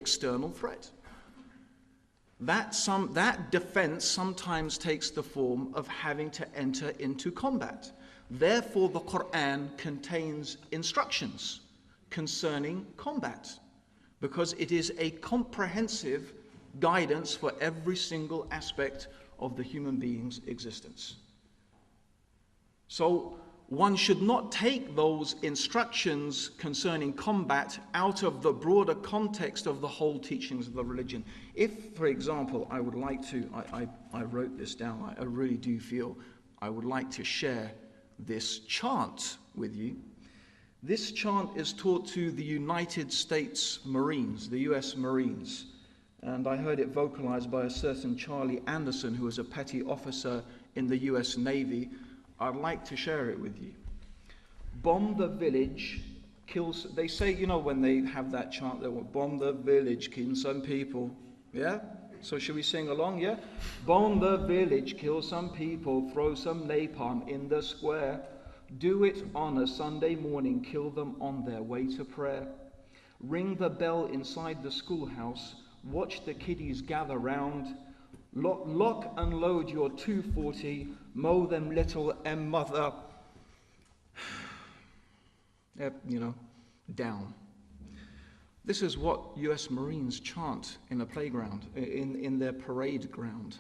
external threat. That defense sometimes takes the form of having to enter into combat. Therefore, the Quran contains instructions concerning combat, because it is a comprehensive guidance for every single aspect of the human being's existence. So one should not take those instructions concerning combat out of the broader context of the whole teachings of the religion. If, for example, I would like to, I wrote this down, I really do feel I would like to share this chant with you. This chant is taught to the United States Marines, the US Marines, and I heard it vocalized by a certain Charlie Anderson, who was a petty officer in the US Navy. I'd like to share it with you. Bomb the village, kills. They say, you know, when they have that chant, they will bomb the village, kill some people. Yeah? So should we sing along? Yeah? Bomb the village, kill some people, throw some napalm in the square. Do it on a Sunday morning, kill them on their way to prayer. Ring the bell inside the schoolhouse, watch the kiddies gather round. Lock and load your 240, mow them little and mother, down. This is what US Marines chant in a playground, in their parade ground.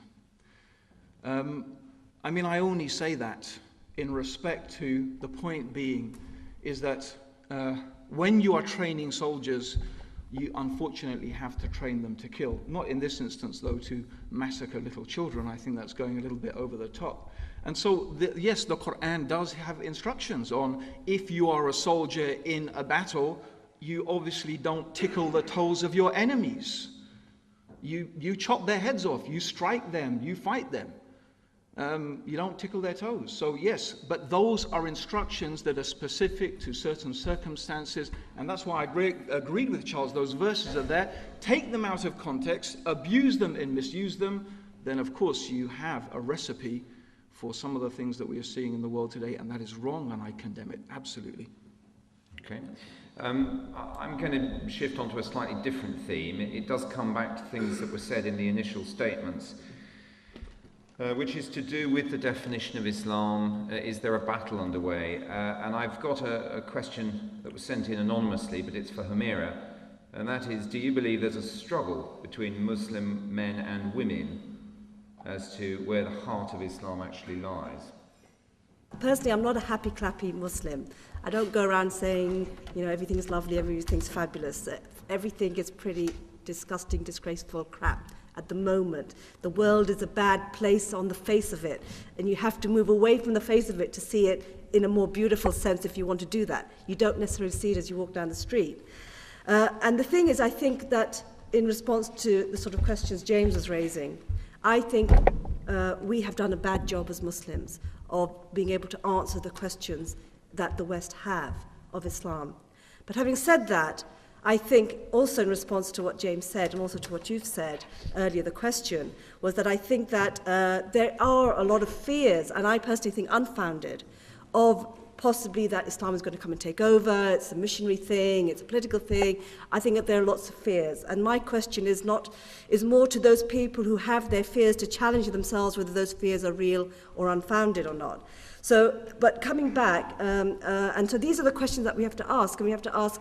I only say that in respect to the point being is that when you are training soldiers, you unfortunately have to train them to kill. Not in this instance, though, to massacre little children. I think that's going a little bit over the top. And so, yes, the Quran does have instructions on if you are a soldier in a battle, you obviously don't tickle the toes of your enemies. You chop their heads off, you strike them, you fight them. You don't tickle their toes. So yes, but those are instructions that are specific to certain circumstances, and that's why I agreed with Charles. Those verses are there. Take them out of context, abuse them and misuse them, then of course you have a recipe for some of the things that we are seeing in the world today, and that is wrong, and I condemn it, absolutely. Okay. I'm going to shift onto a slightly different theme. It does come back to things that were said in the initial statements. Which is to do with the definition of Islam. Is there a battle underway? And I've got a question that was sent in anonymously, but it's for Humira, and that is, do you believe there's a struggle between Muslim men and women as to where the heart of Islam actually lies? Personally, I'm not a happy, clappy Muslim. I don't go around saying, everything's lovely, everything's fabulous. Everything is pretty disgusting, disgraceful crap. At the moment, the world is a bad place on the face of it, and you have to move away from the face of it to see it in a more beautiful sense if you want to do that. You don't necessarily see it as you walk down the street. And the thing is, I think that in response to the sort of questions James was raising, I think we have done a bad job as Muslims of being able to answer the questions that the West have of Islam. But having said that, I think also in response to what James said and also to what you've said earlier, the question was that I think that there are a lot of fears, and I personally think unfounded, of possibly that Islam is going to come and take over, it's a missionary thing, it's a political thing. I think that there are lots of fears. And my question is more to those people who have their fears to challenge themselves whether those fears are real or unfounded or not. So, but coming back, and so these are the questions that we have to ask, and we have to ask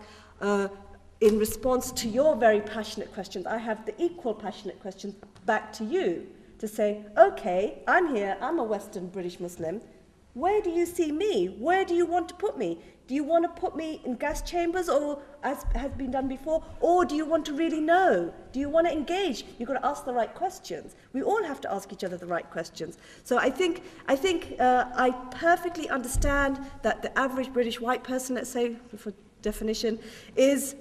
in response to your very passionate questions, I have the equal passionate questions back to you to say, okay, I'm here, I'm a Western British Muslim. Where do you see me? Where do you want to put me? Do you want to put me in gas chambers, or as has been done before? Or do you want to really know? Do you want to engage? You've got to ask the right questions. We all have to ask each other the right questions. So I think I perfectly understand that the average British white person, let's say, for definition, is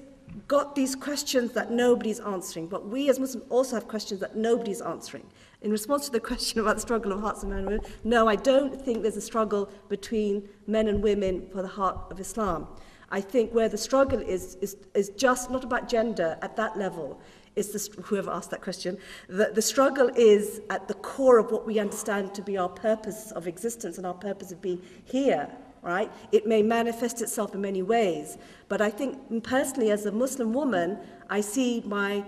got these questions that nobody's answering, but we as Muslims also have questions that nobody's answering. In response to the question about the struggle of hearts of men and women, no, I don't think there's a struggle between men and women for the heart of Islam. I think where the struggle is just not about gender at that level. It's whoever asked that question. The struggle is at the core of what we understand to be our purpose of existence and our purpose of being here right? It may manifest itself in many ways, but I think personally as a Muslim woman, I see my